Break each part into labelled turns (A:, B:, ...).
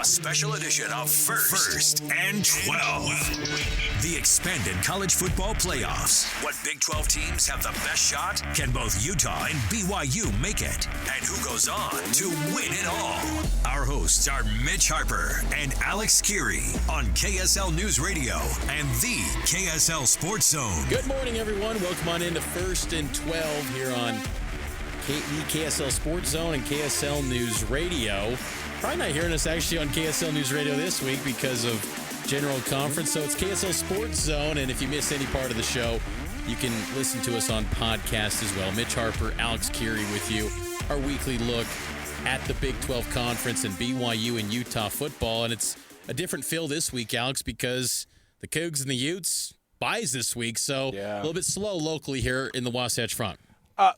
A: a special edition of First and 12. The expanded college football playoffs. What Big 12 teams have the best shot? Can both Utah and BYU make it? And who goes on to win it all? Our hosts are Mitch Harper and Alex Kirry on KSL News Radio and the KSL Sports Zone.
B: Good morning, everyone. Welcome on into First and 12 here on the KSL Sports Zone and KSL News Radio. Probably not hearing us actually on KSL News Radio this week because of General Conference. So it's KSL Sports Zone, and if you miss any part of the show, you can listen to us on podcast as well. Mitch Harper, Alex Kirry with you. Our weekly look at the Big 12 Conference and BYU and Utah football. And it's a different feel this week, Alex, because the Cougs and the Utes buys this week. So a little bit slow locally here in the Wasatch Front.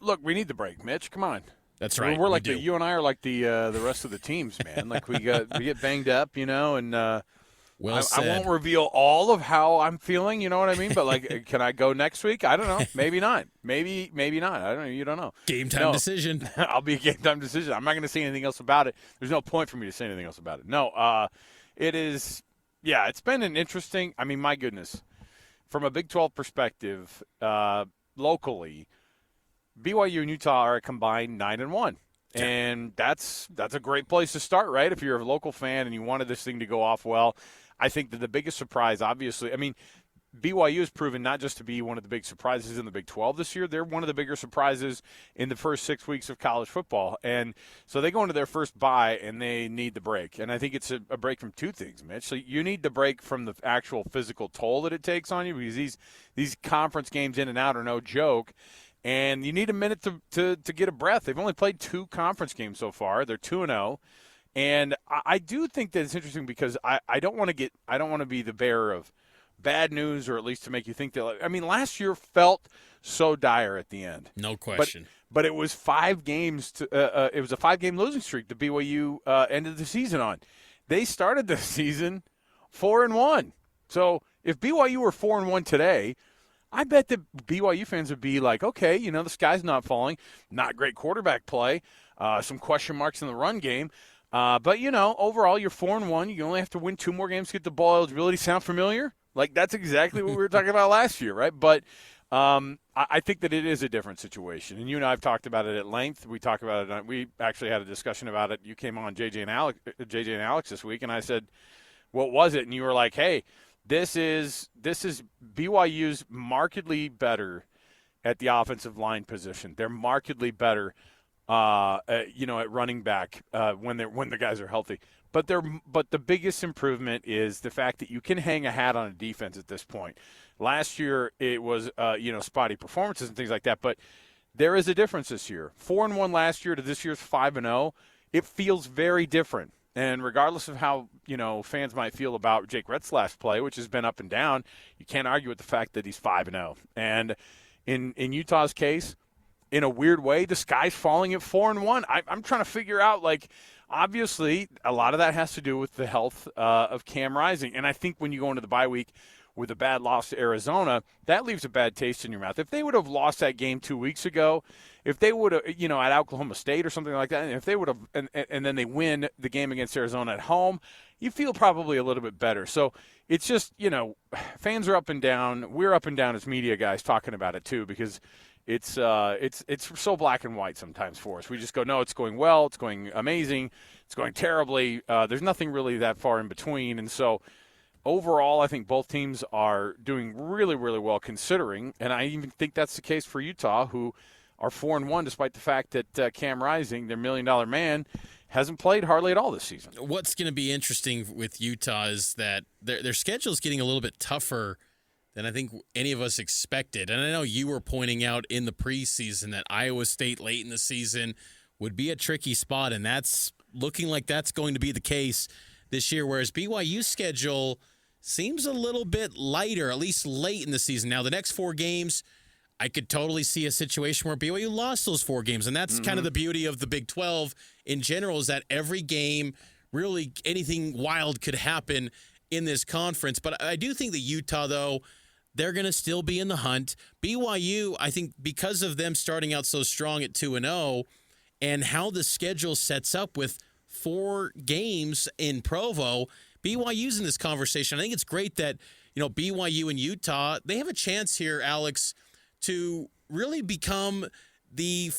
C: Look, we need the break, Mitch. Come on.
B: That's right.
C: We're like you and I are like the rest of the teams, man. Like we get banged up, you know, and I won't reveal all of how I'm feeling, you know what I mean? But like, can I go next week? I don't know. Maybe not. Maybe not. I don't know. You don't know.
B: Game time decision.
C: I'll be a game time decision. I'm not going to say anything else about it. There's no point for me to say anything else about it. No. It is. Yeah, it's been an interesting. I mean, my goodness, from a Big 12 perspective, locally, BYU and Utah are a combined 9-1, and that's a great place to start, right? If you're a local fan and you wanted this thing to go off well, I think that the biggest surprise, obviously, I mean, BYU has proven not just to be one of the big surprises in the Big 12 this year, they're one of the bigger surprises in the first 6 weeks of college football, and so they go into their first bye and they need the break, and I think it's a break from two things, Mitch. So you need the break from the actual physical toll that it takes on you, because these conference games in and out are no joke. And you need a minute to get a breath. They've only played 2 conference games so far. They're 2-0. And I do think that it's interesting because I don't want to be the bearer of bad news, or at least to make you think that. I mean, last year felt so dire at the end.
B: No question.
C: But it was 5 games. It was a 5-game losing streak that BYU ended the season on. They started the season 4-1. So if BYU were 4-1 today, I bet that BYU fans would be like, okay, you know, the sky's not falling. Not great quarterback play. Some question marks in the run game. But, you know, overall, you're 4-1. You only have to win 2 more games to get the ball eligibility. Sound familiar? Like, that's exactly what we were talking about last year, right? But I think that it is a different situation. And you and I have talked about it at length. We talked about it. We actually had a discussion about it. You came on JJ and Alex this week, and I said, what was it? And you were like, hey, This is BYU's markedly better at the offensive line position. They're markedly better, at running back when the guys are healthy. But the biggest improvement is the fact that you can hang a hat on a defense at this point. Last year it was spotty performances and things like that. But there is a difference this year. 4-1 last year to this year's 5-0. It feels very different. And regardless of how, fans might feel about Jake Retzlaff's play, which has been up and down, you can't argue with the fact that he's 5-0. And in Utah's case, in a weird way, the sky's falling at 4-1. I'm trying to figure out, obviously, a lot of that has to do with the health of Cam Rising. And I think when you go into the bye week with a bad loss to Arizona, that leaves a bad taste in your mouth. If they would have lost that game 2 weeks ago, if they would have, at Oklahoma State or something like that, and if they would have, and then they win the game against Arizona at home, you feel probably a little bit better. So it's just, fans are up and down. We're up and down as media guys talking about it too, because it's so black and white sometimes for us. We just go, no, it's going well, it's going amazing, it's going terribly. There's nothing really that far in between, and so overall, I think both teams are doing really, really well considering, and I even think that's the case for Utah, who are 4-1 despite the fact that Cam Rising, their $1 million man, hasn't played hardly at all this season.
B: What's going to be interesting with Utah is that their schedule is getting a little bit tougher than I think any of us expected. And I know you were pointing out in the preseason that Iowa State late in the season would be a tricky spot, and that's looking like that's going to be the case this year, whereas BYU's schedule seems a little bit lighter, at least late in the season. Now, the next 4 games, I could totally see a situation where BYU lost those 4 games, and that's kind of the beauty of the Big 12 in general, is that every game, really anything wild could happen in this conference. But I do think that Utah, though, they're going to still be in the hunt. BYU, I think because of them starting out so strong at 2-0 and how the schedule sets up with 4 games in Provo. BYU's in this conversation. I think it's great that, BYU and Utah, they have a chance here, Alex, to really become the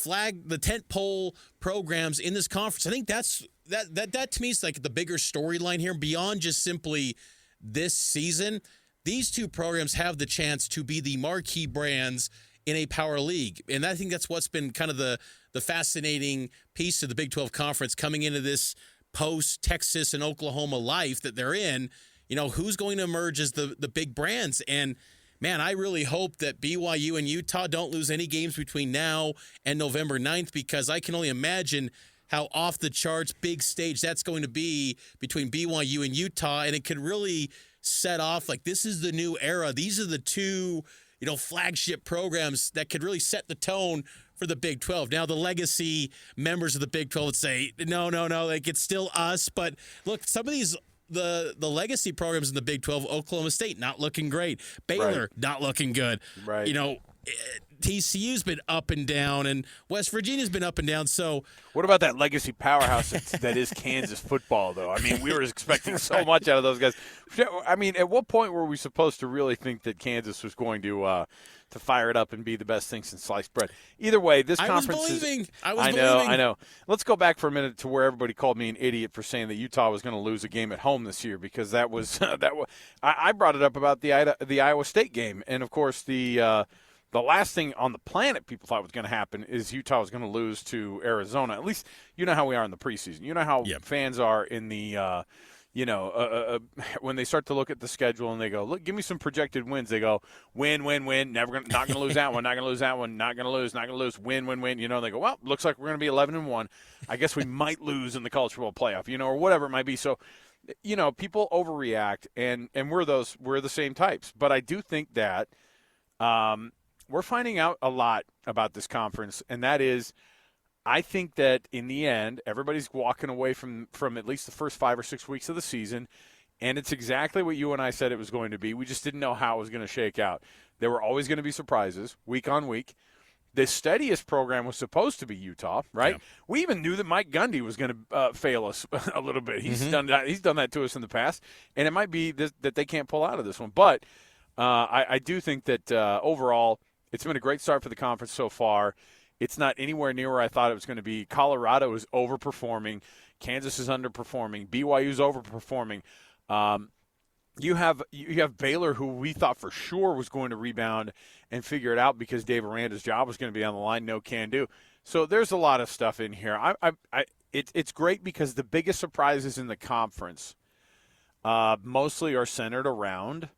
B: tent pole programs in this conference. I think that to me is like the bigger storyline here beyond just simply this season. These two programs have the chance to be the marquee brands in a power league. And I think that's what's been kind of the fascinating piece of the Big 12 Conference coming into this post-Texas and Oklahoma life that they're in. Who's going to emerge as the big brands? And, man, I really hope that BYU and Utah don't lose any games between now and November 9th, because I can only imagine how off-the-charts big stage that's going to be between BYU and Utah, and it could really set off like this is the new era. These are the two, flagship programs that could really set the tone for the Big 12. Now, the legacy members of the Big 12 would say, no, like it's still us. But look, some of these the legacy programs in the Big 12, Oklahoma State not looking great, Baylor not looking good.
C: Right.
B: TCU's been up and down, and West Virginia's been up and down. So,
C: what about that legacy powerhouse that is Kansas football, though? I mean, we were expecting so much out of those guys. I mean, at what point were we supposed to really think that Kansas was going to fire it up and be the best thing since sliced bread? Either way, this conference
B: I was believing.
C: I know. Let's go back for a minute to where everybody called me an idiot for saying that Utah was going to lose a game at home this year, because that was I brought it up about the Iowa State game, and of course the last thing on the planet people thought was going to happen is Utah was going to lose to Arizona. At least you know how we are in the preseason. You know how fans are in the, when they start to look at the schedule and they go, look, give me some projected wins. They go, win, not going to lose that one, not going to lose that one, not going to lose, win. They go, well, looks like we're going to be 11-1. I guess we might lose in the college football playoff, or whatever it might be. So, people overreact, and we're the same types. But I do think that we're finding out a lot about this conference, and that is, I think that in the end, everybody's walking away from at least the first 5 or 6 weeks of the season, and it's exactly what you and I said it was going to be. We just didn't know how it was going to shake out. There were always going to be surprises week on week. The steadiest program was supposed to be Utah, right? Yeah. We even knew that Mike Gundy was going to fail us a little bit. He's done that. He's done that to us in the past, and it might be that they can't pull out of this one. But I do think that overall, it's been a great start for the conference so far. It's not anywhere near where I thought it was going to be. Colorado is overperforming. Kansas is underperforming. BYU is overperforming. You have Baylor, who we thought for sure was going to rebound and figure it out because Dave Aranda's job was going to be on the line. No can do. So there's a lot of stuff in here. It's great because the biggest surprises in the conference mostly are centered around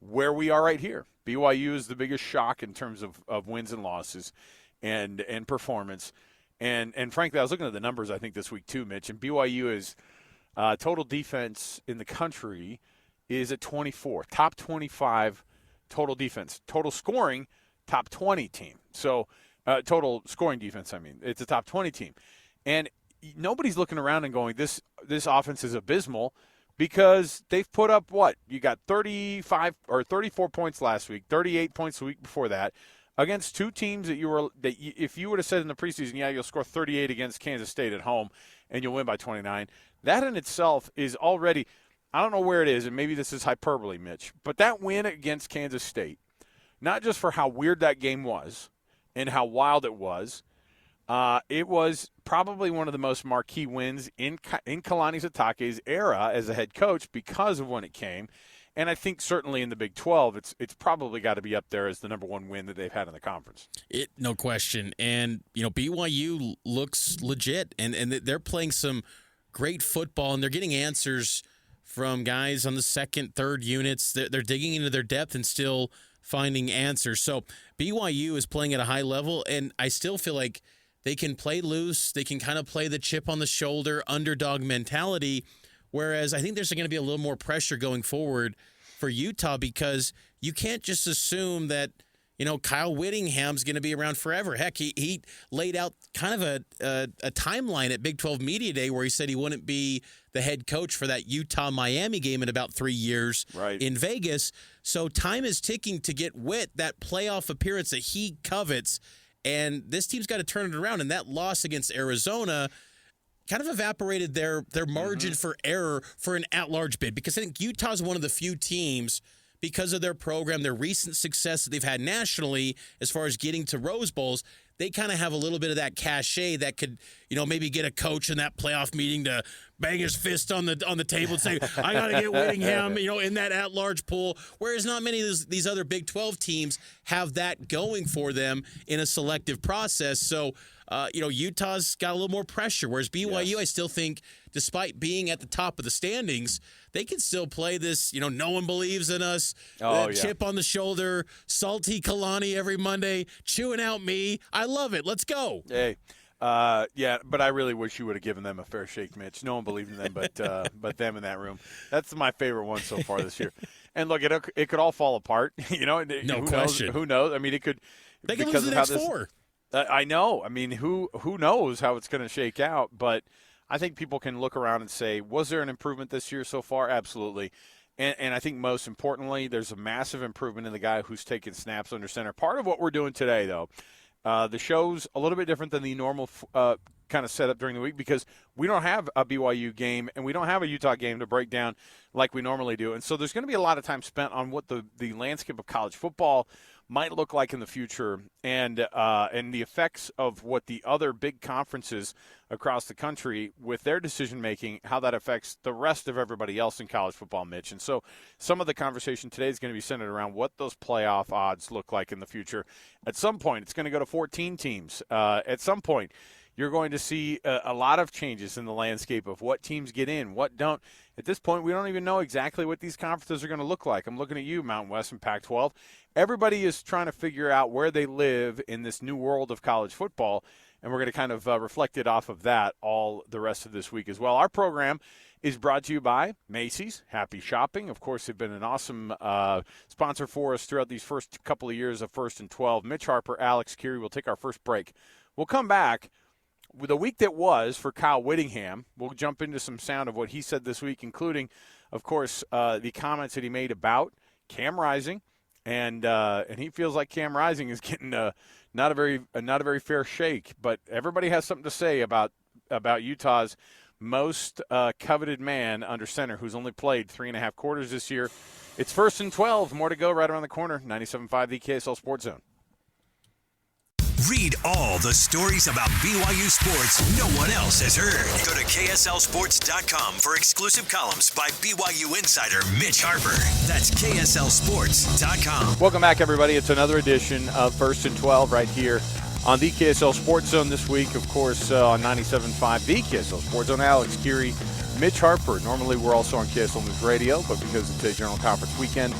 C: where we are right here. BYU is the biggest shock in terms of wins and losses and performance. And frankly, I was looking at the numbers, I think, this week too, Mitch. And BYU is total defense in the country is at 24, top 25 total defense. Total scoring, top 20 team. So total scoring defense, it's a top 20 team. And nobody's looking around and going, this offense is abysmal, because they've put up what? You got 35 or 34 points last week, 38 points the week before that, against two teams that if you would have said in the preseason, you'll score 38 against Kansas State at home and you'll win by 29. That in itself is already, I don't know where it is, and maybe this is hyperbole, Mitch, but that win against Kansas State, not just for how weird that game was and how wild it was probably one of the most marquee wins in Kalani Sitake's era as a head coach because of when it came. And I think certainly in the Big 12, it's probably got to be up there as the number one win that they've had in the conference.
B: No question. And, BYU looks legit, and they're playing some great football, and they're getting answers from guys on the second, third units. They're digging into their depth and still finding answers. So BYU is playing at a high level, and I still feel like they can play loose. They can kind of play the chip on the shoulder, underdog mentality, whereas I think there's going to be a little more pressure going forward for Utah, because you can't just assume that, Kyle Whittingham's going to be around forever. Heck, he laid out kind of a timeline at Big 12 Media Day where he said he wouldn't be the head coach for that Utah-Miami game in about 3 years in Vegas. So time is ticking to get Whit that playoff appearance that he covets. And this team's got to turn it around. And that loss against Arizona kind of evaporated their margin for error for an at-large bid, because I think Utah's one of the few teams, because of their program, their recent success that they've had nationally as far as getting to Rose Bowls, they kind of have a little bit of that cachet that could, maybe get a coach in that playoff meeting to bang his fist on the table and say, I got to get Whittingham, in that at-large pool. Whereas not many of these other Big 12 teams have that going for them in a selective process. So, Utah's got a little more pressure, whereas BYU, I still think, despite being at the top of the standings, they can still play this, no one believes in us, chip on the shoulder, salty Kalani every Monday, chewing out me. I love it. Let's go.
C: Hey, but I really wish you would have given them a fair shake, Mitch. No one believed in them but them in that room. That's my favorite one so far this year. And look, it could all fall apart.
B: No question.
C: Who knows? I mean, it could.
B: They could lose the next four.
C: I know. I mean, who knows how it's going to shake out? But I think people can look around and say, was there an improvement this year so far? Absolutely. And I think most importantly, there's a massive improvement in the guy who's taking snaps under center. Part of what we're doing today, though, the show's a little bit different than the normal kind of setup during the week, because we don't have a BYU game and we don't have a Utah game to break down like we normally do. And so there's going to be a lot of time spent on what the landscape of college football might look like in the future, and the effects of what the other big conferences across the country with their decision-making, how that affects the rest of everybody else in college football, Mitch. And so some of the conversation today is going to be centered around what those playoff odds look like in the future. At some point, it's going to go to 14 teams. At some point, you're going to see a lot of changes in the landscape of what teams get in, what don't. At this point, we don't even know exactly what these conferences are going to look like. I'm looking at you, Mountain West and Pac-12. Everybody is trying to figure out where they live in this new world of college football, and we're going to kind of reflect it off of that all the rest of this week as well. Our program is brought to you by Macy's. Happy shopping. Of course, they've been an awesome sponsor for us throughout these first couple of years of 1st and 12. Mitch Harper, Alex Kirry. We'll take our first break. We'll come back. With the week that was for Kyle Whittingham, we'll jump into some sound of what he said this week, including, of course, the comments that he made about Cam Rising, and he feels like Cam Rising is getting not a very fair shake. But everybody has something to say about Utah's most coveted man under center, who's only played 3.5 quarters this year. It's 1st and 12. More to go right around the corner. 97.5 the KSL Sports Zone.
A: Read all the stories about BYU sports no one else has heard. Go to KSLSports.com for exclusive columns by BYU insider Mitch Harper. That's KSLSports.com.
C: Welcome back, everybody. It's another edition of 1st and 12 right here on the KSL Sports Zone this week. Of course, on 97.5, the KSL Sports Zone. Alex Kirry, Mitch Harper. Normally, we're also on KSL News Radio, but because it's a General Conference weekend,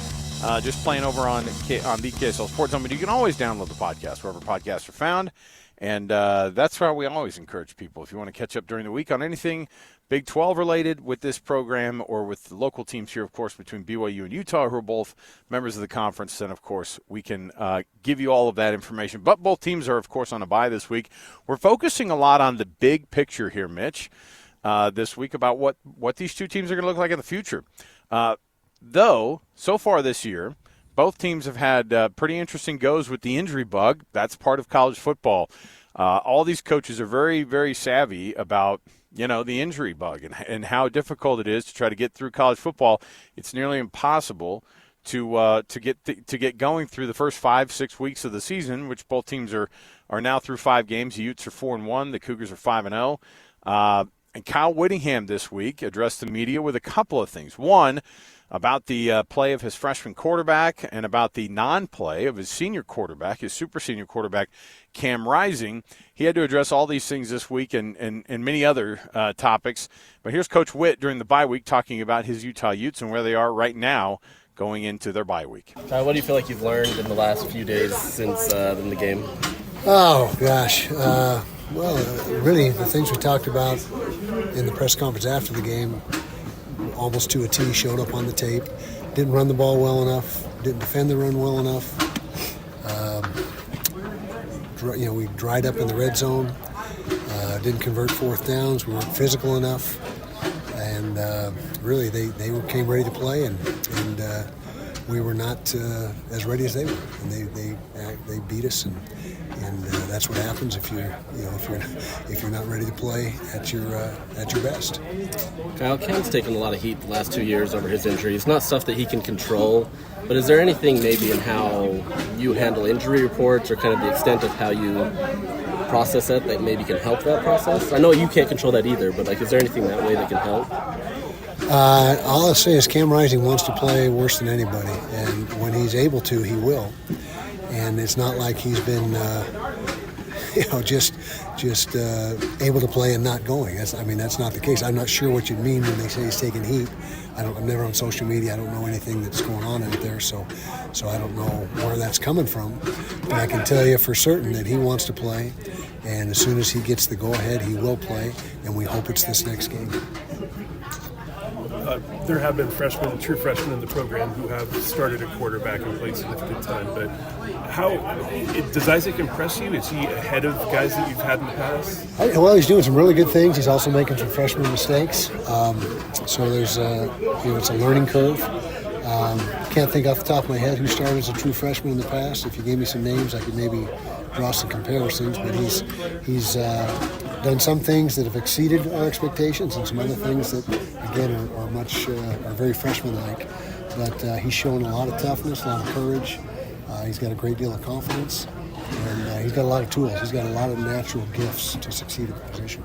C: just playing over on the KSL Sports Zone. But you can always download the podcast wherever podcasts are found. And that's how we always encourage people. If you want to catch up during the week on anything Big 12 related with this program or with the local teams here, of course, between BYU and Utah, who are both members of the conference, then, of course, we can give you all of that information. But both teams are, of course, on a bye this week. We're focusing a lot on the big picture here, Mitch, this week about what these two teams are going to look like in the future. Though, so far this year, both teams have had pretty interesting goes with the injury bug. That's part of college football. All these coaches are very, very savvy about, the injury bug and how difficult it is to try to get through college football. It's nearly impossible to get going through the first 5-6 weeks of the season, which both teams are now through 5 games. The Utes are 4-1. The Cougars are 5-0. And Kyle Whittingham this week addressed the media with a couple of things. One, about the play of his freshman quarterback and about the non-play of his senior quarterback, his super senior quarterback, Cam Rising. He had to address all these things this week and many other topics. But here's Coach Witt during the bye week talking about his Utah Utes and where they are right now going into their bye week.
D: What do you feel like you've learned in the last few days since the game?
E: Oh, gosh. Really, the things we talked about in the press conference after the game, almost to a T, showed up on the tape. Didn't run the ball well enough. Didn't defend the run well enough. We dried up in the red zone. Didn't convert 4th downs. We weren't physical enough. And really, they came ready to play. And we were not as ready as they were, and they beat us, and that's what happens if you're not ready to play at your best.
D: Kyle, Cam's taken a lot of heat the last 2 years over his injury. It's not stuff that he can control, but is there anything maybe in how you handle injury reports or kind of the extent of how you process it that maybe can help that process? I know you can't control that either, but is there anything that way that can help?
E: All I'll say is Cam Rising wants to play worse than anybody, and when he's able to, he will. And it's not like he's been, just able to play and not going. That's not the case. I'm not sure what you mean when they say he's taking heat. I'm never on social media. I don't know anything that's going on out there, so I don't know where that's coming from. But I can tell you for certain that he wants to play, and as soon as he gets the go-ahead, he will play, and we hope it's this next game.
F: There have been true freshmen in the program who have started at quarterback and played significant time. But does Isaac impress you? Is he ahead of guys that you've had in the past?
E: Well, he's doing some really good things. He's also making some freshman mistakes. So there's it's a learning curve. Can't think off the top of my head who started as a true freshman in the past. If you gave me some names, I could maybe draw some comparisons. But he's done some things that have exceeded our expectations, and some other things that, again, are very freshman-like. But he's shown a lot of toughness, a lot of courage. He's got a great deal of confidence, and he's got a lot of tools. He's got a lot of natural gifts to succeed at the position.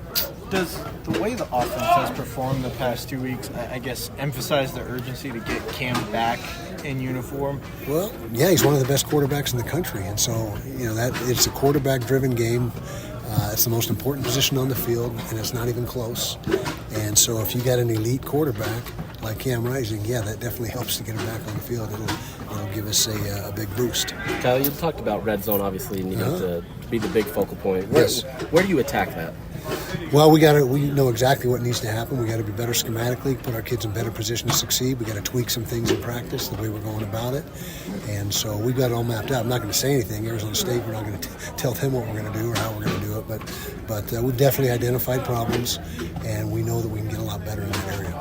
G: Does the way the offense has performed the past 2 weeks, I guess, emphasize the urgency to get Cam back in uniform?
E: Well, yeah, he's one of the best quarterbacks in the country, and so that it's a quarterback-driven game. It's the most important position on the field, and it's not even close. And so if you got an elite quarterback like Cam Rising, yeah, that definitely helps to get him back on the field. It'll give us a big boost.
D: Kyle, you talked about red zone obviously needing to be the big focal point.
E: Yes.
D: Where do you attack that?
E: Well, we know exactly what needs to happen. We got to be better schematically, put our kids in better position to succeed. We got to tweak some things in practice, the way we're going about it, and so we've got it all mapped out. I'm not going to say anything. Arizona State, we're not going to tell them what we're going to do or how we're going to do it, but we've definitely identified problems, and we know that we can get a lot better in that area.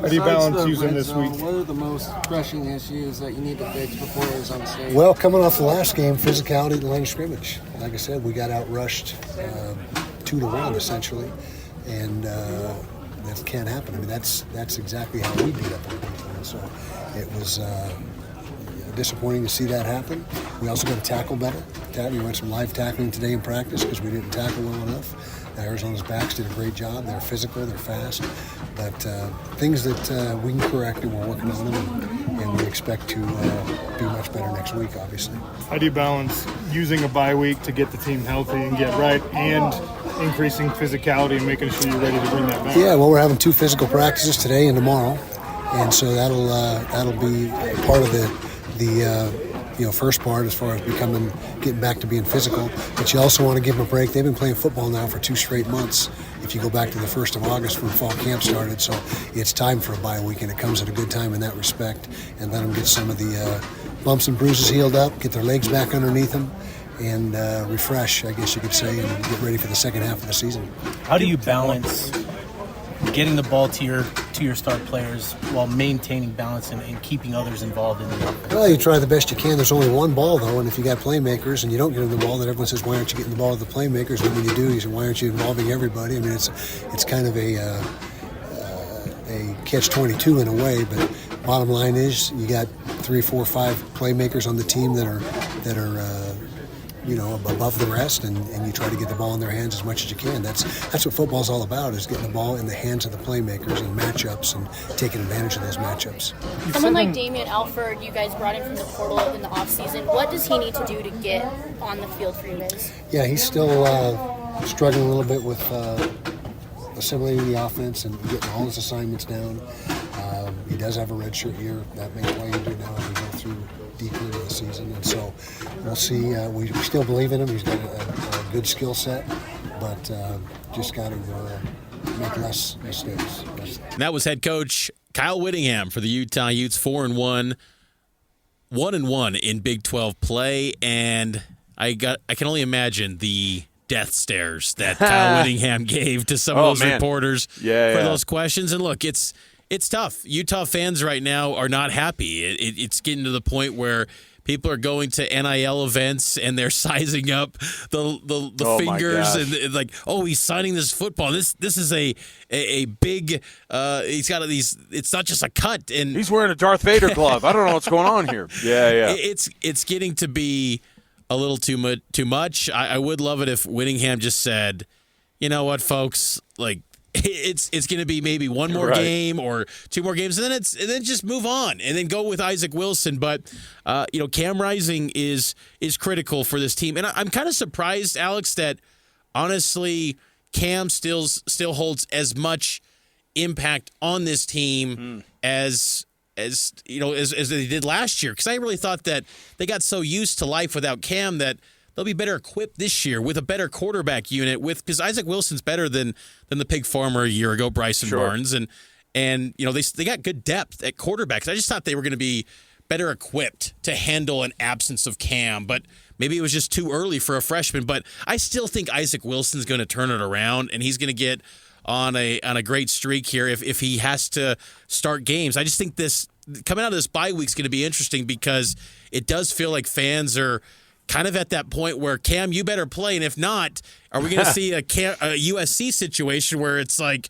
F: How do you balance using this week?
H: What are the most crushing issues that you need to fix before Arizona State?
E: Well, coming off the last game, physicality at the line of scrimmage. Like I said, we got outrushed 2-1 essentially, and that can't happen. I mean, that's exactly how we beat up on people. And so it was disappointing to see that happen. We also got to tackle better. We went some live tackling today in practice because we didn't tackle well enough. Arizona's backs did a great job. They're physical, they're fast, but things that we can correct, and we're working on them, and we expect to be much better next week, obviously.
F: How do you balance using a bye week to get the team healthy and get right, and increasing physicality and making sure you're ready to bring that back?
E: Yeah, well, we're having 2 physical practices today and tomorrow, and so that'll be part of the first part as far as getting back to being physical. But you also want to give them a break. They've been playing football now for 2 straight months. If you go back to the 1st of August when fall camp started, so it's time for a bye week, and it comes at a good time in that respect. And let them get some of the bumps and bruises healed up, get their legs back underneath them, and refresh, I guess you could say, and get ready for the second half of the season.
G: How do you balance getting the ball to your star players while maintaining balance and keeping others involved in the offense? Well,
E: you try the best you can. There's only one ball, though, and if you got playmakers and you don't get them the ball, then everyone says, why aren't you getting the ball to the playmakers? And when you do, you say, why aren't you involving everybody? I mean, it's kind of a catch-22 in a way, but bottom line is you got 3, 4, 5 playmakers on the team that are above the rest, and you try to get the ball in their hands as much as you can. That's what football's all about, is getting the ball in the hands of the playmakers and matchups and taking advantage of those matchups.
I: Someone like Damian Alford, you guys brought in from the portal in the offseason. What does he need to do to get on the field for you guys?
E: Yeah, he's still struggling a little bit with assimilating the offense and getting all his assignments down. He does have a redshirt year. That may play into now as we go through deeper into the season, and so we'll see. We still believe in him. He's got a good skill set, but just got to make less mistakes.
B: And that was head coach Kyle Whittingham for the Utah Utes, 4-1, 1-1 in Big 12 play, and I can only imagine the death stares that Kyle Whittingham gave to some of those reporters for those questions. And look, it's It's tough. Utah fans right now are not happy. It's getting to the point where people are going to NIL events and they're sizing up the fingers and like, oh, he's signing this football. This is a big. He's got these. It's not just a cut, and
C: he's wearing a Darth Vader glove. I don't know what's going on here. Yeah.
B: It's getting to be a little too much. I would love it if Whittingham just said, you know what, folks, like. It's going to be maybe one more game or two more games, and then just move on and then go with Isaac Wilson. But Cam Rising is critical for this team, and I'm kind of surprised, Alex, that honestly Cam still holds as much impact on this team as they did last year. Because I really thought that they got so used to life without Cam that they'll be better equipped this year with a better quarterback unit because Isaac Wilson's better than the pig farmer a year ago, Bryson Barnes, and they got good depth at quarterbacks. I just thought they were going to be better equipped to handle an absence of Cam, but maybe it was just too early for a freshman. But I still think Isaac Wilson's going to turn it around, and he's going to get on a great streak here if he has to start games. I just think this coming out of this bye week is going to be interesting because it does feel like fans are kind of at that point where, Cam, you better play, and if not, are we going to see a USC situation where it's like,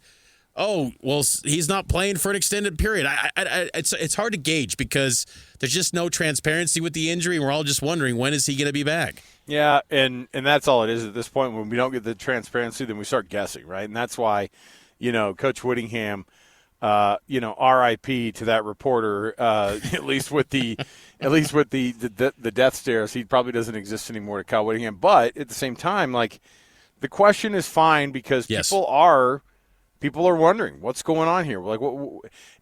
B: oh, well, he's not playing for an extended period? It's hard to gauge because there's just no transparency with the injury, and we're all just wondering, when is he going to be back?
C: Yeah, and that's all it is at this point. When we don't get the transparency, then we start guessing, right? And that's why, Coach Whittingham, RIP to that reporter. At least with the death stares, he probably doesn't exist anymore to Kyle Whittingham. But at the same time, like, the question is fine because people are wondering what's going on here. Like,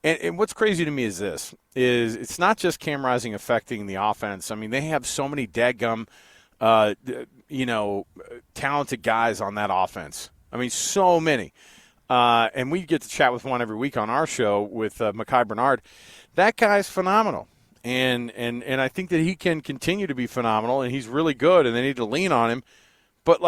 C: and what's crazy to me is it's not just Cam Rising affecting the offense. I mean, they have so many dadgum, talented guys on that offense. I mean, so many. And we get to chat with one every week on our show with Mekhi Bernard. That guy's phenomenal. And I think that he can continue to be phenomenal, and he's really good, and they need to lean on him. But,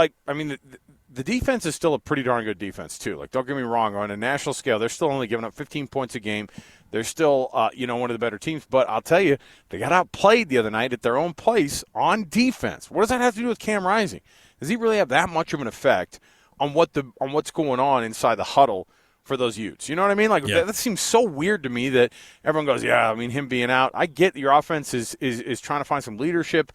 C: the defense is still a pretty darn good defense, too. Like, don't get me wrong. On a national scale, they're still only giving up 15 points a game. They're still, one of the better teams. But I'll tell you, they got outplayed the other night at their own place on defense. What does that have to do with Cam Rising? Does he really have that much of an effect on what's going on inside the huddle for those Utes? You know what I mean? That seems so weird to me that everyone goes, him being out. I get your offense is trying to find some leadership,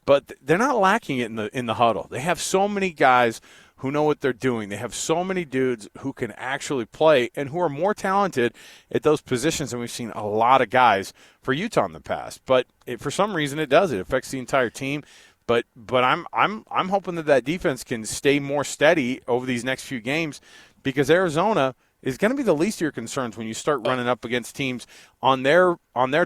C: but they're not lacking it in the huddle. They have so many guys who know what they're doing. They have so many dudes who can actually play and who are more talented at those positions than we've seen a lot of guys for Utah in the past. But for some reason it does. It affects the entire team. But I'm hoping that defense can stay more steady over these next few games because Arizona is going to be the least of your concerns when you start running up against teams on their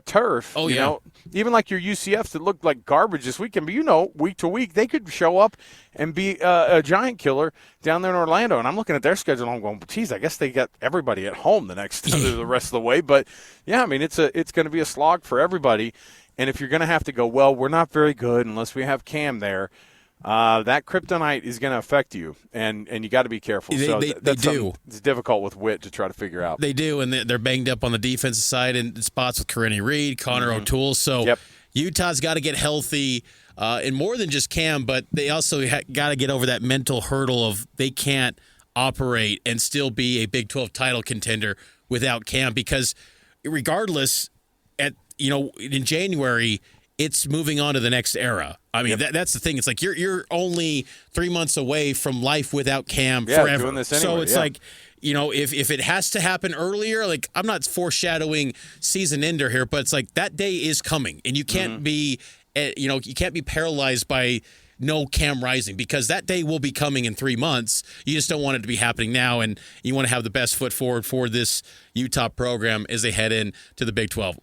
C: turf.
B: Oh, yeah.
C: Even like your UCFs that looked like garbage this weekend, but week to week they could show up and be a giant killer down there in Orlando. And I'm looking at their schedule and I'm going, geez, I guess they got everybody at home the rest of the way. But yeah, I mean it's going to be a slog for everybody. And if you're going to have to go, well, we're not very good unless we have Cam there, that kryptonite is going to affect you, and you got to be careful.
B: They do.
C: It's difficult with Witt to try to figure out.
B: They do, and they're banged up on the defensive side in spots with Karini Reed, Connor O'Toole. So Utah's got to get healthy, and more than just Cam, but they also got to get over that mental hurdle of they can't operate and still be a Big 12 title contender without Cam, because regardless, in January, it's moving on to the next era. I mean, that's the thing. It's like you're only 3 months away from life without Cam forever.
C: Doing this anyway,
B: so it's like, if it has to happen earlier, like, I'm not foreshadowing season ender here, but it's like that day is coming, and you can't be, you can't be paralyzed by no Cam Rising, because that day will be coming in 3 months. You just don't want it to be happening now, and you want to have the best foot forward for this Utah program as they head in to the Big 12.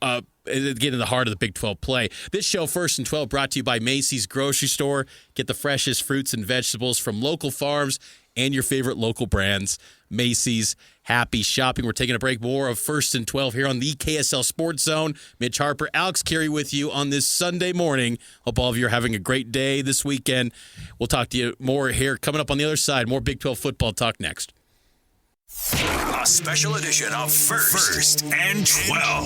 B: Get in the heart of the Big 12 play. This show, First and 12, brought to you by Macy's Grocery Store. Get the freshest fruits and vegetables from local farms and your favorite local brands. Macy's, happy shopping. We're taking a break. More of First and 12 here on the KSL Sports Zone. Mitch Harper, Alex Kirry with you on this Sunday morning. Hope all of you are having a great day this weekend. We'll talk to you more here coming up on the other side. More Big 12 football talk next.
A: A special edition of First and 12.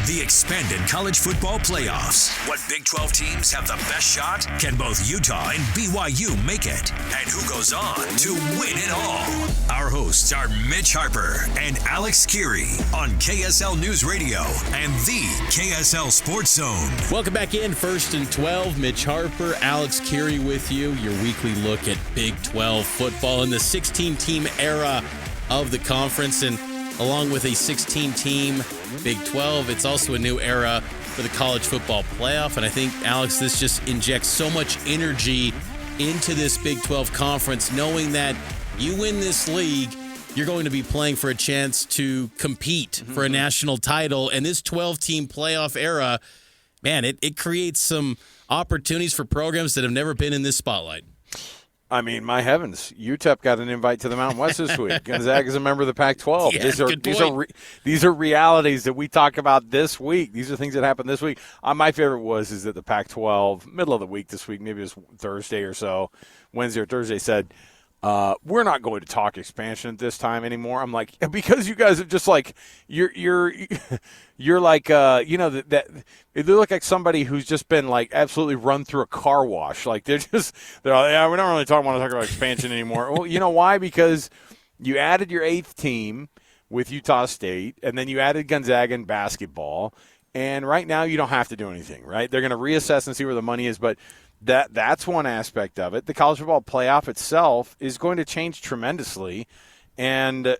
A: The expanded college football playoffs. What Big 12 teams have the best shot? Can both Utah and BYU make it? And who goes on to win it all? Our hosts are Mitch Harper and Alex Kirry on KSL News Radio and the KSL Sports Zone.
B: Welcome back in First and 12. Mitch Harper, Alex Kirry with you. Your weekly look at Big 12 football in the 16-team era of the conference, and along with a 16-team Big 12, it's also a new era for the college football playoff. And I think, Alex, this just injects so much energy into this Big 12 conference, knowing that you win this league, you're going to be playing for a chance to compete for a national title. And this 12-team playoff era, man, it creates some opportunities for programs that have never been in this spotlight.
C: I mean, my heavens, UTEP got an invite to the Mountain West this week. Gonzaga's a member of the Pac-12.
B: Yeah,
C: these are realities that we talk about this week. These are things that happened this week. My favorite is that the Pac-12, middle of the week this week, maybe it was Thursday or so, Wednesday or Thursday, said, we're not going to talk expansion at this time anymore. I'm like, because you guys have just like you're like that they look like somebody who's just been like absolutely run theyrough a car wash. Like they're like, yeah, we don't really want to talk about expansion anymore. Well, you know why? Because you added your 8th team with Utah State, and then you added Gonzaga in basketball, and right now you don't have to do anything. Right? They're going to reassess and see where the money is, but that's one aspect of it. The college football playoff itself is going to change tremendously, and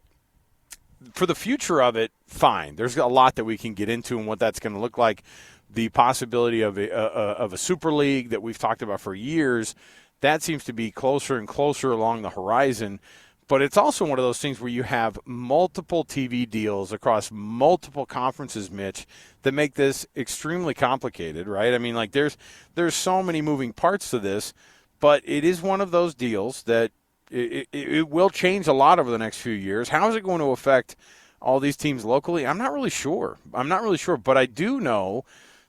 C: for the future of it, fine. There's a lot that we can get into and what that's going to look like. The possibility of a super league that we've talked about for years, that seems to be closer and closer along the horizon. But it's also one of those things where you have multiple TV deals across multiple conferences, Mitch, that make this extremely complicated, right? I mean, like there's so many moving parts to this, but it is one of those deals that it will change a lot over the next few years. How is it going to affect all these teams locally? I'm not really sure. But I do know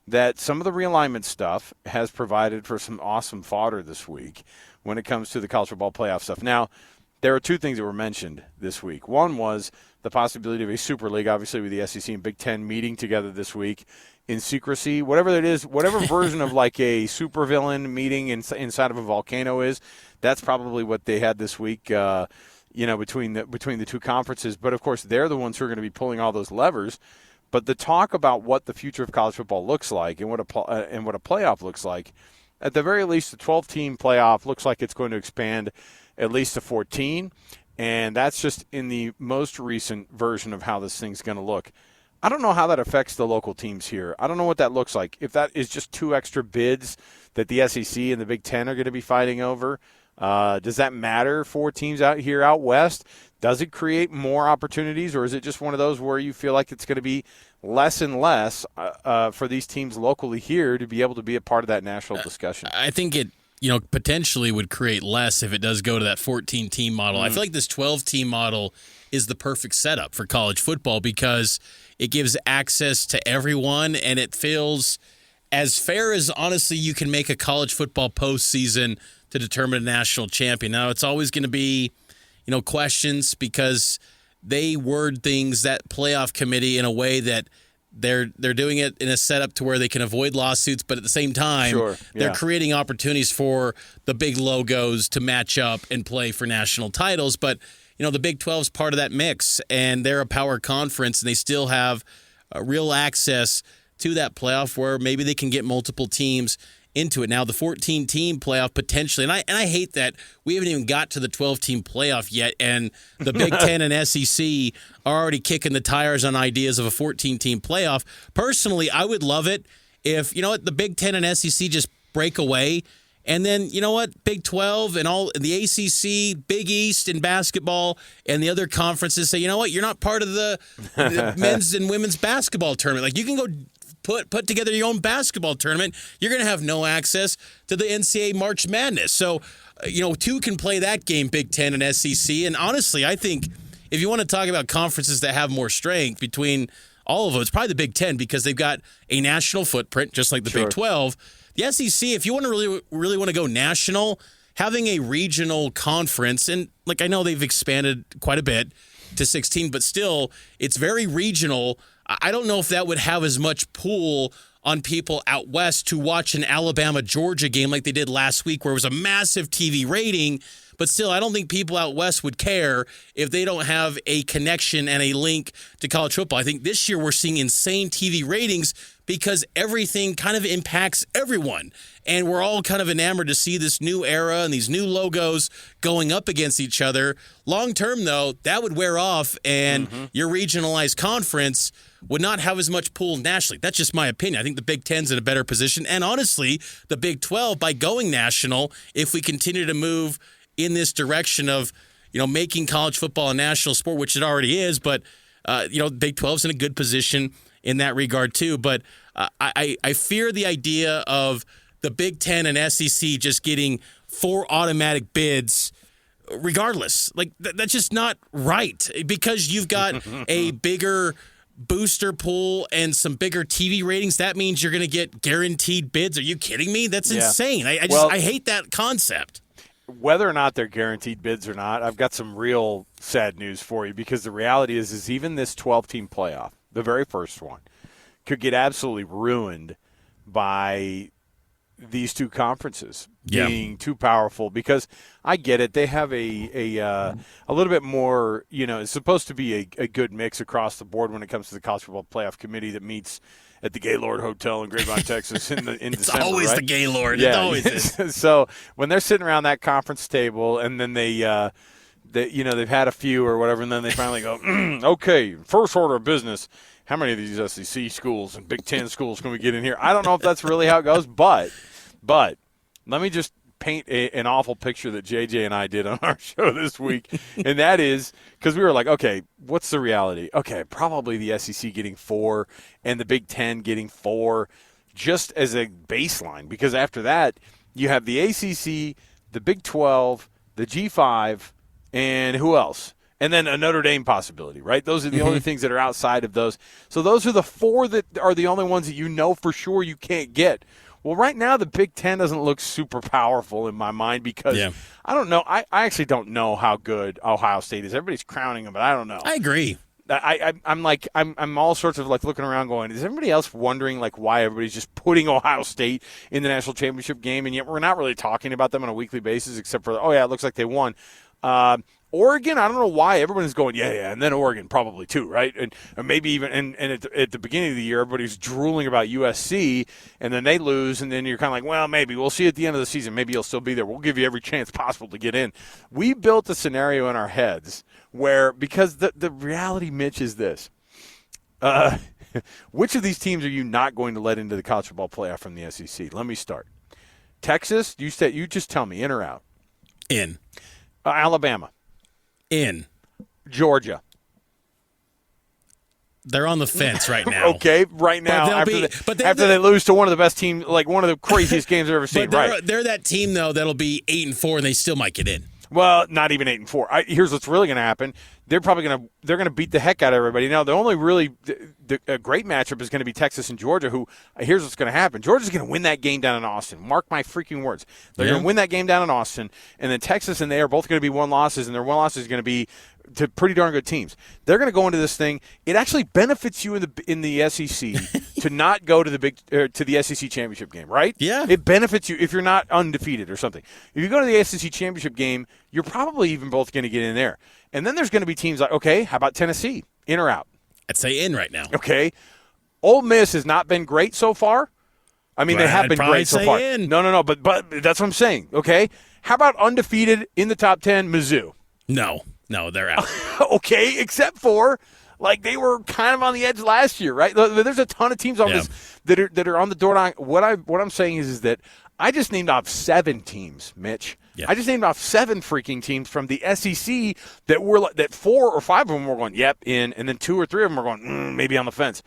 C: that some of the realignment stuff has provided for some awesome fodder this week when it comes to the college football playoff stuff. Now, there are two things that were mentioned this week. One was the possibility of a super league, obviously with the SEC and Big Ten meeting together this week in secrecy. Whatever that is, whatever version of like a supervillain meeting inside of a volcano is, that's probably what they had this week. Between the two conferences. But of course, they're the ones who are going to be pulling all those levers. But the talk about what the future of college football looks like and what a playoff looks like, at the very least, the 12-team playoff looks like it's going to expand at least to 14, and that's just in the most recent version of how this thing's going to look. I don't know how that affects the local teams here. I don't know what that looks like. If that is just 2 extra bids that the SEC and the Big Ten are going to be fighting over, does that matter for teams out west? Does it create more opportunities, or is it just one of those where you feel like it's going to be less and less for these teams locally here to be able to be a part of that national discussion?
B: I think it potentially would create less if it does go to that 14-team model. I feel like this 12-team model is the perfect setup for college football because it gives access to everyone, and it feels as fair as, honestly, you can make a college football postseason to determine a national champion. Now, it's always going to be, questions because they word things, that playoff committee, in a way that they're doing it in a setup to where they can avoid lawsuits, but at the same time, they're creating opportunities for the big logos to match up and play for national titles. But, the Big 12 is part of that mix, and they're a power conference, and they still have real access to that playoff where maybe they can get multiple teams into it. Now, the 14-team playoff potentially, and I hate that we haven't even got to the 12-team playoff yet, and the Big Ten and SEC are already kicking the tires on ideas of a 14-team playoff. Personally, I would love it if, the Big Ten and SEC just break away, and then, Big 12 and all the ACC, Big East in basketball, and the other conferences say, you're not part of the men's and women's basketball tournament. Like, you can go put together your own basketball tournament. You're going to have no access to the NCAA March Madness. So, two can play that game, Big Ten and SEC. And honestly, I think if you want to talk about conferences that have more strength between all of them, it's probably the Big Ten because they've got a national footprint, just like the Big 12. The SEC, if you want to really want to go national, having a regional conference, and I know they've expanded quite a bit, to 16, but still, it's very regional. I don't know if that would have as much pull on people out west to watch an Alabama-Georgia game like they did last week, where it was a massive TV rating. But still, I don't think people out west would care if they don't have a connection and a link to college football. I think this year we're seeing insane TV ratings because everything kind of impacts everyone. And we're all kind of enamored to see this new era and these new logos going up against each other. Long term, though, that would wear off, and your regionalized conference would not have as much pull nationally. That's just my opinion. I think the Big Ten's in a better position. And honestly, the Big 12, by going national, if we continue to move in this direction of, making college football a national sport, which it already is, but, Big 12's in a good position in that regard too. But I fear the idea of the Big Ten and SEC just getting 4 automatic bids regardless. Like, that's just not right, because you've got a bigger booster pool and some bigger TV ratings. That means you're going to get guaranteed bids. Are you kidding me? That's insane. I hate that concept.
C: Whether or not they're guaranteed bids or not, I've got some real sad news for you, because the reality is even this 12-team playoff, the very first one, could get absolutely ruined by these two conferences being too powerful. Because I get it, they have a little bit more, it's supposed to be a good mix across the board when it comes to the College Football Playoff Committee that meets at the Gaylord Hotel in Grapevine, Texas in
B: it's
C: December. It's
B: always
C: right?
B: the Gaylord.
C: Yeah.
B: It always is.
C: So when they're sitting around that conference table, and then they've had a few or whatever, and then they finally go, okay, first order of business, how many of these SEC schools and Big Ten schools can we get in here? I don't know if that's really how it goes, but let me just paint an awful picture that JJ and I did on our show this week, and that is because we were like, okay, what's the reality? Okay, probably the SEC getting 4 and the Big Ten getting 4, just as a baseline, because after that you have the ACC, the Big 12, the G5, and who else? And then a Notre Dame possibility, right? Those are the only things that are outside of those. So those are the 4 that are the only ones that you know for sure you can't get. Well, right now the Big Ten doesn't look super powerful in my mind, because I don't know. I actually don't know how good Ohio State is. Everybody's crowning them, but I don't know.
B: I agree.
C: I'm all sorts of looking around going, is everybody else wondering why everybody's just putting Ohio State in the national championship game, and yet we're not really talking about them on a weekly basis, except for, it looks like they won. Oregon, I don't know why everyone's going, and then Oregon probably too, right? And maybe even and at the beginning of the year, everybody's drooling about USC, and then they lose, and then you're kind of like, well, maybe we'll see at the end of the season. Maybe you'll still be there. We'll give you every chance possible to get in. We built a scenario in our heads where, because the reality, Mitch, is this: which of these teams are you not going to let into the college football playoff from the SEC? Let me start. Texas, you just tell me, in or out?
B: In.
C: Alabama.
B: In.
C: Georgia.
B: They're on the fence right now.
C: Okay, right now, after they lose to one of the best teams, one of the craziest games I've ever seen.
B: They're that team, though, that'll be 8-4, and they still might get in.
C: Well, not even 8-4. Here's what's really going to happen. They're gonna beat the heck out of everybody. Now, the only really a great matchup is going to be Texas and Georgia. Who, here's what's going to happen. Georgia's going to win that game down in Austin. Mark my freaking words. They're going to win that game down in Austin, and then Texas and they are both going to be 1 losses, and their 1 loss is going to be to pretty darn good teams. They're going to go into this thing. It actually benefits you in the SEC to not go to the SEC championship game, right?
B: Yeah.
C: It benefits you if you're not undefeated or something. If you go to the SEC championship game, you're probably even both going to get in there. And then there's going to be teams like, okay, how about Tennessee? In or out?
B: I'd say in right now.
C: Okay. Ole Miss has not been great so far. I mean, they have been great so far.
B: In.
C: No, but that's what I'm saying, okay? How about undefeated in the top 10, Mizzou?
B: No, they're out.
C: Okay, except for, they were kind of on the edge last year, right? There's a ton of teams on this that are on the door. What I'm saying is that I just named off 7 teams, Mitch. Yeah. I just named off 7 freaking teams from the SEC that 4 or 5 of them were going, yep, in, and then 2 or 3 of them were going, maybe on the fence.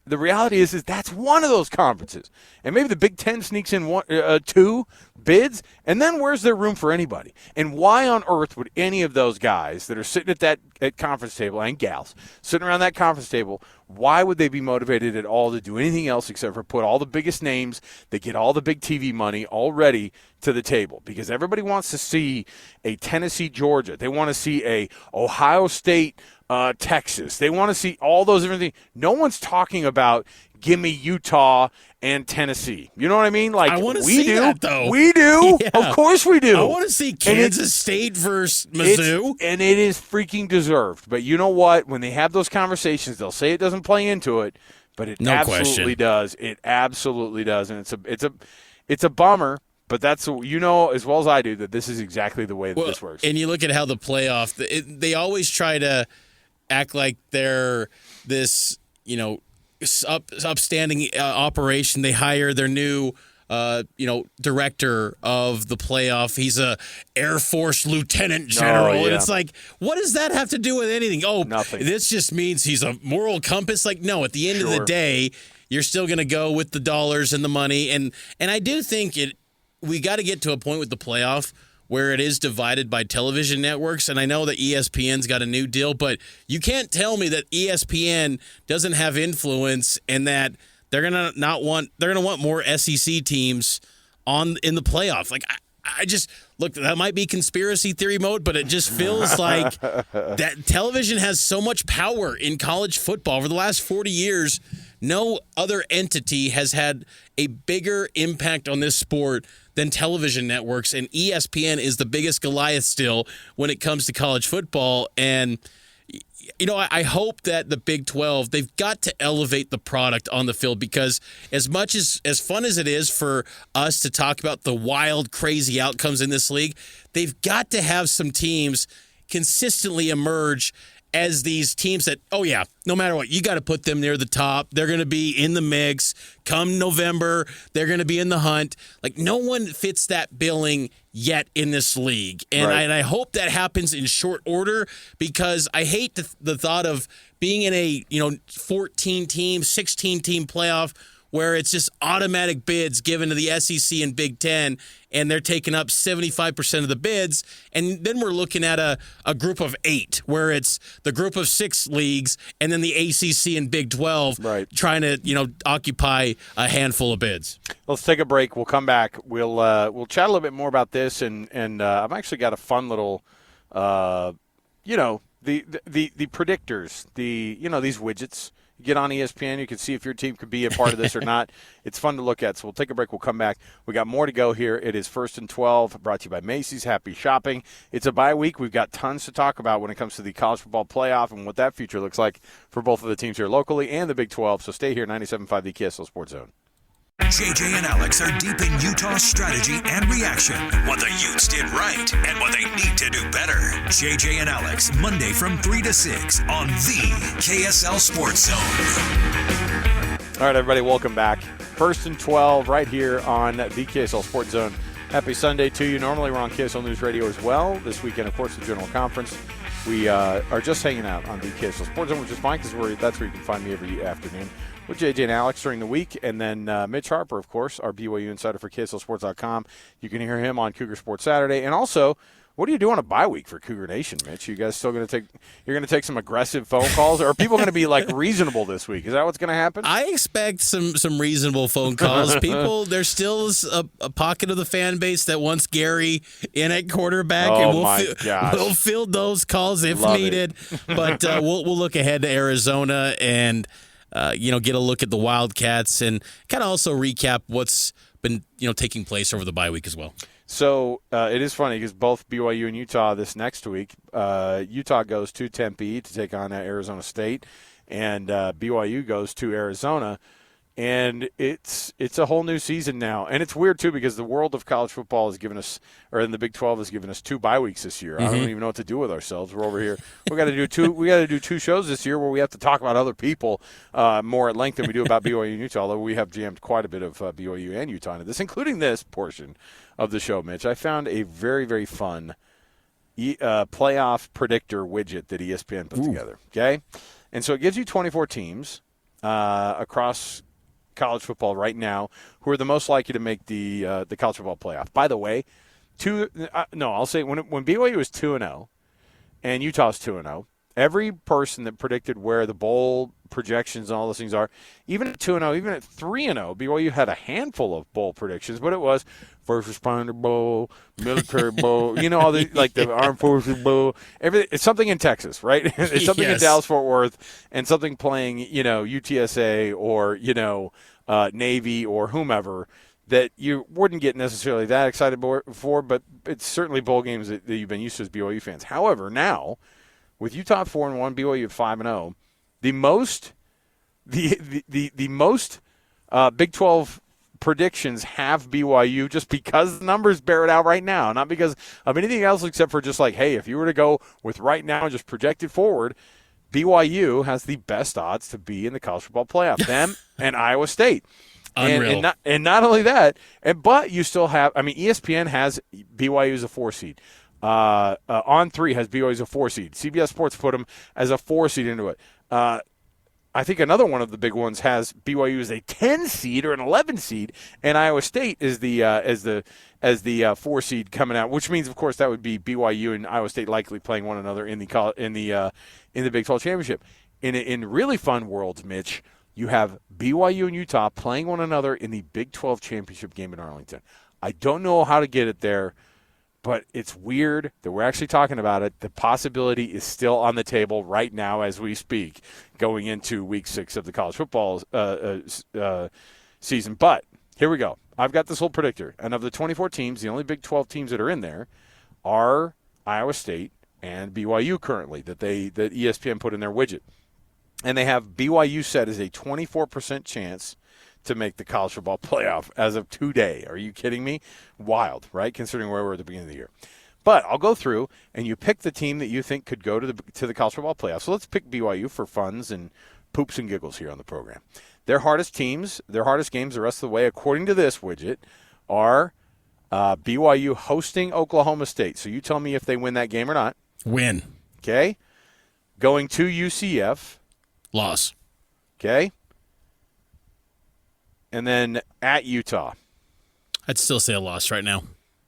C: The reality is that's one of those conferences. And maybe the Big Ten sneaks in 2 bids, and then where's there room for anybody? And why on earth would any of those guys that are sitting at at conference table, and gals, sitting around that conference table, why would they be motivated at all to do anything else except for put all the biggest names that get all the big TV money already to the table? Because everybody wants to see a Tennessee, Georgia. They want to see a Ohio State, Texas. They want to see all those different things. No one's talking about give me Utah and Tennessee. You know what I mean? Like,
B: I want to see that, though.
C: We do.
B: Yeah.
C: Of course we do.
B: I want to see Kansas State versus Mizzou.
C: And it is freaking deserved. But you know what? When they have those conversations, they'll say it doesn't play into it, but it absolutely does. It absolutely does. And it's a bummer. But that's, you know as well as I do, that this is exactly the way that this works.
B: And you look at how the playoff, they always try to act like they're this, upstanding operation. They hire their new, director of the playoff. He's a Air Force lieutenant general.
C: Yeah.
B: And it's like, what does that have to do with anything? Oh,
C: nothing.
B: This just means he's a moral compass. Like, no, at the end of the day, you're still going to go with the dollars and the money. And I do think we got to get to a point with the playoff where it is divided by television networks. And I know that ESPN's got a new deal, but you can't tell me that ESPN doesn't have influence and that they're going to want more SEC teams in the playoff. Like, I just look, that might be conspiracy theory mode, but it just feels like that television has so much power in college football. Over the last 40 years, no other entity has had a bigger impact on this sport than television networks, and ESPN is the biggest Goliath still when it comes to college football. And I hope that the Big 12, they've got to elevate the product on the field, because as much as fun as it is for us to talk about the wild, crazy outcomes in this league, they've got to have some teams consistently emerge as these teams that, no matter what, you got to put them near the top. They're going to be in the mix. Come November, they're going to be in the hunt. Like, no one fits that billing yet in this league. And, I hope that happens in short order, because I hate the thought of being in a 14-team, 16-team playoff where it's just automatic bids given to the SEC and Big Ten, and they're taking up 75% of the bids. And then we're looking at a group of 8, where it's the group of 6 leagues and then the ACC and Big 12 trying to, occupy a handful of bids.
C: Let's take a break. We'll come back. We'll chat a little bit more about this, and I've actually got a fun little, the predictors, these widgets. You get on ESPN, you can see if your team could be a part of this or not. It's fun to look at. So we'll take a break. We'll come back. We got more to go here. It is 1st and 12, brought to you by Macy's. Happy shopping. It's a bye week. We've got tons to talk about when it comes to the college football playoff and what that future looks like for both of the teams here locally and the Big 12. So stay here, 97.5 the KSL Sports Zone.
A: JJ and Alex are deep in Utah strategy and reaction. What the Utes did right and what they need to do better. JJ and Alex, Monday from 3 to 6 on the KSL Sports Zone.
C: All right, everybody, welcome back. 1st and 12 right here on the KSL Sports Zone. Happy Sunday to you. Normally we're on KSL News Radio as well. This weekend, of course, the General Conference. We are just hanging out on the KSL Sports Zone, which is fine because that's where you can find me every afternoon with JJ and Alex during the week. And then Mitch Harper, of course, our BYU insider for KSLSports.com. You can hear him on Cougar Sports Saturday. And also, what do you do on a bye week for Cougar Nation, Mitch? You guys still going to take some aggressive phone calls? Or are people going to be like reasonable this week? Is that what's going to happen?
B: I expect some reasonable phone calls. There's still a pocket of the fan base that wants Gary in at quarterback, and we'll field those calls if needed. But we'll look ahead to Arizona and get a look at the Wildcats and kind of also recap what's been taking place over the bye week as well.
C: So it is funny because both BYU and Utah this next week, Utah goes to Tempe to take on Arizona State, and BYU goes to Arizona. And it's a whole new season now. And it's weird, too, because the world of college football has given us, or in the Big 12 has given us 2 bye weeks this year. I don't even know what to do with ourselves. We're over here. We got to do 2 shows this year where we have to talk about other people more at length than we do about BYU and Utah, although we have jammed quite a bit of BYU and Utah into this, including this portion of the show, Mitch. I found a very, very fun playoff predictor widget that ESPN put together. Okay? And so it gives you 24 teams across college football right now who are the most likely to make the college football playoff. By the way, I'll say when BYU is 2-0 and Utah is 2-0, Every person that predicted where the bowl projections and all those things are, even at 2-0, even at 3-0, BYU had a handful of bowl predictions, but it was First Responder Bowl, Military Bowl, all the like the Armed Forces Bowl. It's something in Texas, right? It's something in Dallas Fort Worth, and something playing, UTSA or Navy or whomever that you wouldn't get necessarily that excited for, but it's certainly bowl games that you've been used to as BYU fans. However, now with Utah 4-1, BYU at 5-0, the most Big 12 predictions have BYU just because the numbers bear it out right now, not because of anything else except for just like, hey, if you were to go with right now and just project it forward, BYU has the best odds to be in the college football playoff. Them and Iowa State.
B: Unreal.
C: And not only that, but you still have, ESPN has BYU as a 4 seed. On3 has BYU as a 4 seed. CBS Sports put them as a 4 seed into it. I think another one of the big ones has BYU as a 10 seed or an 11 seed, and Iowa State is the 4 seed coming out, which means, of course, that would be BYU and Iowa State likely playing one another in the Big 12 championship. In really fun worlds, Mitch, you have BYU and Utah playing one another in the Big 12 championship game in Arlington. I don't know how to get it there, but it's weird that we're actually talking about it. The possibility is still on the table right now as we speak, going into Week 6 of the college football season. But here we go. I've got this whole predictor. And of the 24 teams, the only Big 12 teams that are in there are Iowa State and BYU currently that ESPN put in their widget. And they have BYU set as a 24% chance to make the college football playoff as of today. Are you kidding me? Wild, right? Considering where we're at the beginning of the year. But I'll go through, and you pick the team that you think could go to the college football playoff. So let's pick BYU for funs and poops and giggles here on the program. Their hardest games the rest of the way, according to this widget, are BYU hosting Oklahoma State. So you tell me if they win that game or not.
B: Win.
C: Okay. Going to UCF.
B: Loss.
C: Okay. And then at Utah.
B: I'd still say a loss right now.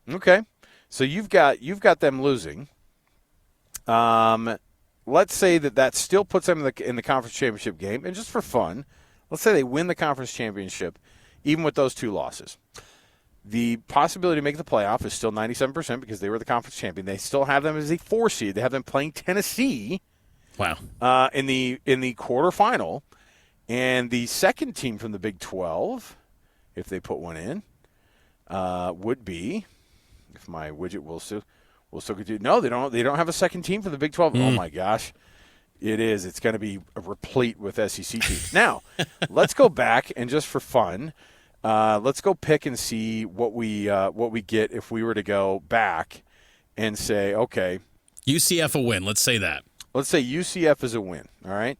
C: Okay. So you've got them losing. Let's say that still puts them in the conference championship game. And just for fun, let's say they win the conference championship, even with those 2 losses. The possibility to make the playoff is still 97% because they were the conference champion. They still have them as a 4 seed. They have them playing Tennessee.
B: Wow.
C: In the quarterfinal. And the second team from the Big 12, if they put one in, would be, if my widget will still continue. No, they don't have a second team for the Big 12. Oh my gosh, it is. It's going to be replete with SEC teams. Now, let's go back and just for fun, let's go pick and see what we get if we were to go back and say, okay,
B: UCF a win. Let's say that.
C: Let's say UCF is a win. All right.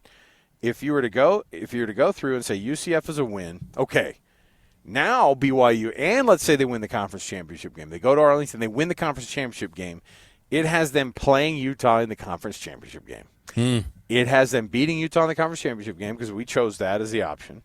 C: If you were to go through and say UCF is a win, okay. Now BYU, and let's say they win the conference championship game. They go to Arlington, they win the conference championship game. It has them playing Utah in the conference championship game. It has them beating Utah in the conference championship game because we chose that as the option.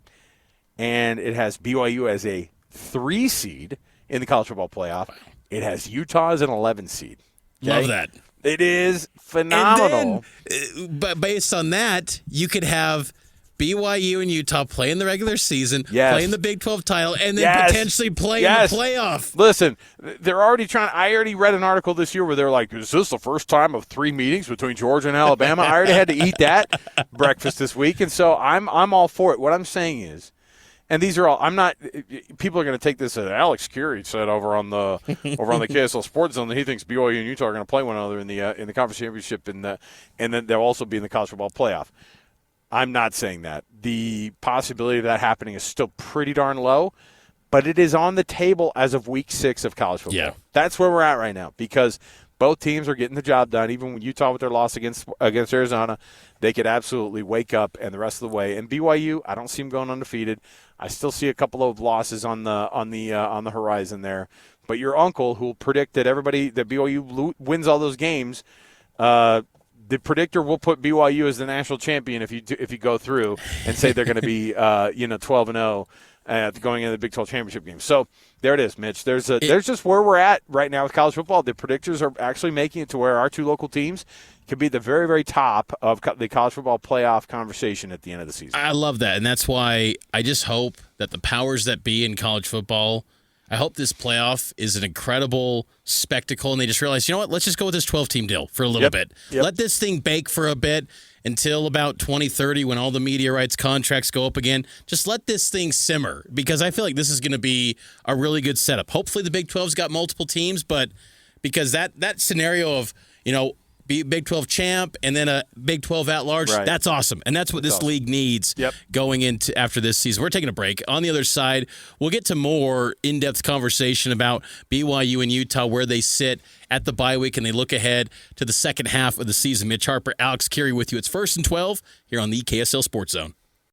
C: And it has BYU as a 3 seed in the college football playoff. It has Utah as an 11 seed. Okay?
B: Love that.
C: It is phenomenal.
B: And then, but based on that, you could have BYU and Utah play in the regular season, play in the Big 12 title, and then potentially play in the playoff.
C: Listen, they're already trying. I already read an article this year where they're like, is this the first time of 3 meetings between Georgia and Alabama? I already had to eat that breakfast this week, and so I'm all for it. What I'm saying is, and these are all. I'm not. People are going to take this as Alex Kirry said over on the KSL Sports Zone that he thinks BYU and Utah are going to play one another in the conference championship and then they'll also be in the college football playoff. I'm not saying that. The possibility of that happening is still pretty darn low, but it is on the table as of Week 6 of college football.
B: Yeah.
C: That's where we're at right now because both teams are getting the job done. Even with Utah with their loss against Arizona, they could absolutely wake up and the rest of the way. And BYU, I don't see them going undefeated. I still see a couple of losses on the horizon there. But your uncle, who will predict that BYU wins all those games, the predictor will put BYU as the national champion if you go through and say they're going to be 12-0 going into the Big 12 championship game. So there it is, Mitch. There's just where we're at right now with college football. The predictors are actually making it to where our 2 local teams, could be the very, very top of the college football playoff conversation at the end of the season.
B: I love that, and that's why I just hope that the powers that be in college football, I hope this playoff is an incredible spectacle, and they just realize, you know what, let's just go with this 12-team deal for a little bit.
C: Yep.
B: Let this thing bake for a bit until about 2030 when all the media rights contracts go up again. Just let this thing simmer, because I feel like this is going to be a really good setup. Hopefully the Big 12's got multiple teams, but because that scenario of, be Big 12 champ and then a Big 12 at-large, that's awesome. And that's what this league needs going into after this season. We're taking a break. On the other side, we'll get to more in-depth conversation about BYU and Utah, where they sit at the bye week, and they look ahead to the second half of the season. Mitch Harper, Alex Kirry with you. It's 1st and 12 here on the KSL Sports Zone.